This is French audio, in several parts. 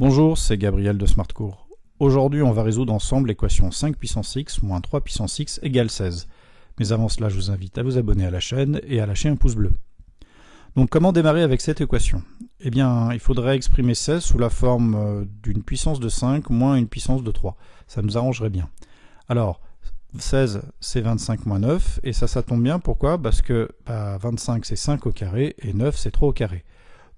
Bonjour, c'est Gabriel de SmartCours. Aujourd'hui, on va résoudre ensemble l'équation 5 puissance x moins 3 puissance x égale 16. Mais avant cela, je vous invite à vous abonner à la chaîne et à lâcher un pouce bleu. Donc, comment démarrer avec cette équation? Eh bien, il faudrait exprimer 16 sous la forme d'une puissance de 5 moins une puissance de 3. Ça nous arrangerait bien. Alors, 16, c'est 25 moins 9, et ça tombe bien. Pourquoi? Parce que 25, c'est 5 au carré, et 9, c'est 3 au carré.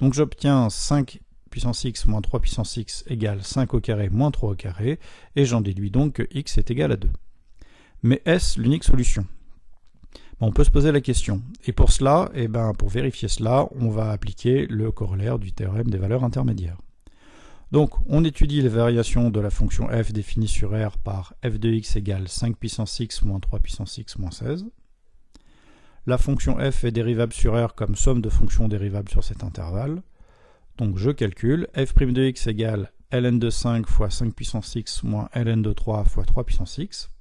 Donc, j'obtiens 5 puissance x moins 3 puissance x égale 5 au carré moins 3 au carré, et j'en déduis donc que x est égal à 2. Mais est-ce l'unique solution? On peut se poser la question. Et pour cela, pour vérifier cela, on va appliquer le corollaire du théorème des valeurs intermédiaires. Donc, on étudie les variations de la fonction f définie sur R par f de x égale 5 puissance x moins 3 puissance x moins 16. La fonction f est dérivable sur R comme somme de fonctions dérivables sur cet intervalle. Donc, je calcule f' de x égale ln de 5 fois 5 puissance x moins ln de 3 fois 3 puissance x.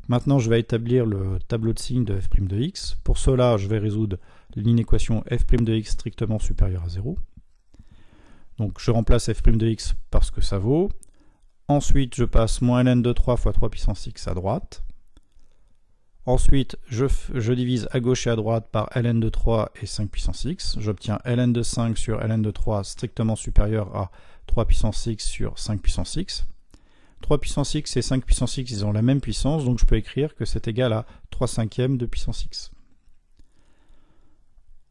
Maintenant, je vais établir le tableau de signes de f' de x. Pour cela, je vais résoudre l'inéquation f' de x strictement supérieure à 0. Donc, je remplace f' de x parce que ça vaut. Ensuite, je passe moins ln de 3 fois 3 puissance x à droite. Ensuite, je divise à gauche et à droite par ln de 3 et 5 puissance x. J'obtiens ln de 5 sur ln de 3 strictement supérieur à 3 puissance x sur 5 puissance x. 3 puissance x et 5 puissance x, ils ont la même puissance, donc je peux écrire que c'est égal à 3 cinquièmes de puissance x.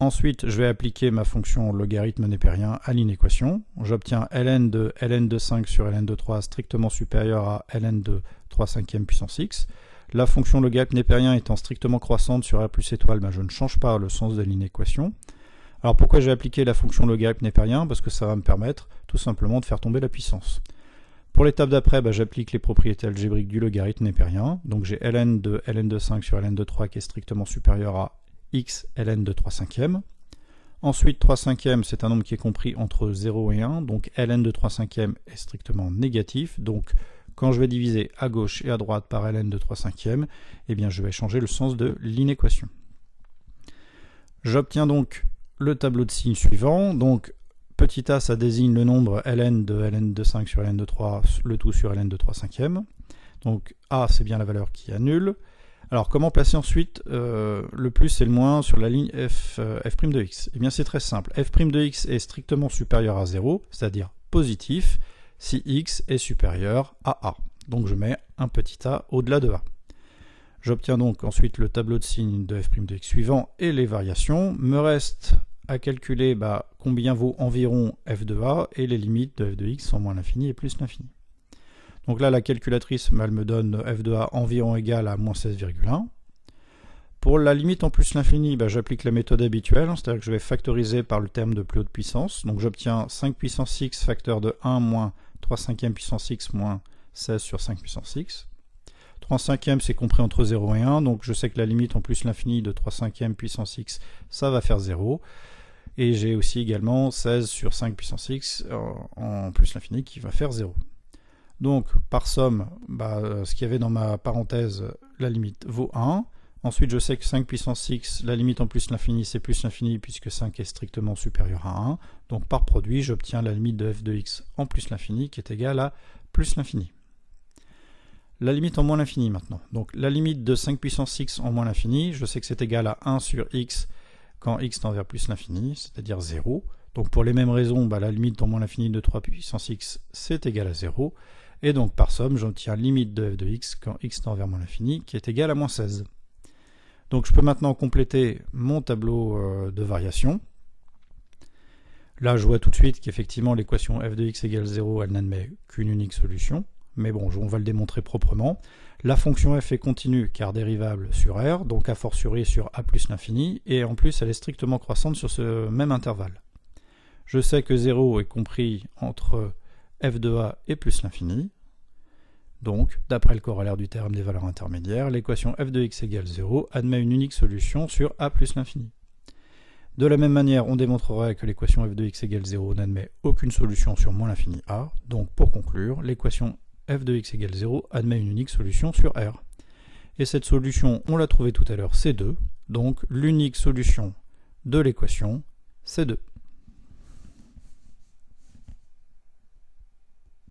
Ensuite, je vais appliquer ma fonction logarithme népérien à l'inéquation. J'obtiens ln de 5 sur ln de 3 strictement supérieur à ln de 3 cinquièmes puissance x. La fonction logarithme népérien étant strictement croissante sur R plus étoile, je ne change pas le sens de l'inéquation. Alors pourquoi j'ai appliqué la fonction logarithme népérien? Parce que ça va me permettre tout simplement de faire tomber la puissance. Pour l'étape d'après, j'applique les propriétés algébriques du logarithme népérien. Donc j'ai ln de 5 sur ln de 3 qui est strictement supérieur à x ln de 3 cinquièmes. Ensuite, 3 cinquièmes, c'est un nombre qui est compris entre 0 et 1. Donc ln de 3 cinquièmes est strictement négatif. Donc quand je vais diviser à gauche et à droite par ln de 3 cinquièmes, je vais changer le sens de l'inéquation. J'obtiens donc le tableau de signes suivant. Donc petit a, ça désigne le nombre ln de 5 sur ln de 3, le tout sur ln de 3 cinquièmes. Donc a, c'est bien la valeur qui annule. Alors comment placer ensuite le plus et le moins sur la ligne f' de x? Eh bien c'est très simple. f' de x est strictement supérieur à 0, c'est-à-dire positif, si x est supérieur à a. Donc je mets un petit a au-delà de a. J'obtiens donc ensuite le tableau de signes de f' de x suivant et les variations. Me reste à calculer combien vaut environ f de a et les limites de f de x sont moins l'infini et plus l'infini. Donc là, la calculatrice elle me donne f de a environ égal à moins 16,1. Pour la limite en plus l'infini, j'applique la méthode habituelle, c'est-à-dire que je vais factoriser par le terme de plus haute puissance. Donc j'obtiens 5 puissance x facteur de 1 moins 3 cinquièmes puissance x moins 16 sur 5 puissance x. 3 cinquièmes, c'est compris entre 0 et 1, donc je sais que la limite en plus l'infini de 3 cinquièmes puissance x, ça va faire 0. Et j'ai aussi également 16 sur 5 puissance x en plus l'infini qui va faire 0. Donc, par somme, ce qu'il y avait dans ma parenthèse, la limite vaut 1. Ensuite, je sais que 5 puissance x, la limite en plus l'infini, c'est plus l'infini puisque 5 est strictement supérieur à 1. Donc, par produit, j'obtiens la limite de f de x en plus l'infini qui est égale à plus l'infini. La limite en moins l'infini maintenant. Donc, la limite de 5 puissance x en moins l'infini, je sais que c'est égal à 1 sur x quand x tend vers plus l'infini, c'est-à-dire 0. Donc pour les mêmes raisons, la limite en moins l'infini de 3 puissance x, c'est égal à 0. Et donc par somme, j'obtiens limite de f de x quand x tend vers moins l'infini, qui est égal à moins 16. Donc je peux maintenant compléter mon tableau de variation. Là, je vois tout de suite qu'effectivement, l'équation f de x égale 0, elle n'admet qu'une unique solution. Mais bon, on va le démontrer proprement. La fonction f est continue car dérivable sur R, donc a fortiori sur a plus l'infini, et en plus elle est strictement croissante sur ce même intervalle. Je sais que 0 est compris entre f de a et plus l'infini. Donc, d'après le corollaire du théorème des valeurs intermédiaires, l'équation f de x égale 0 admet une unique solution sur a plus l'infini. De la même manière, on démontrerait que l'équation f de x égale 0 n'admet aucune solution sur moins l'infini a. Donc, pour conclure, l'équation f de x égale 0 admet une unique solution sur R. Et cette solution, on l'a trouvée tout à l'heure, c'est 2. Donc l'unique solution de l'équation, c'est 2.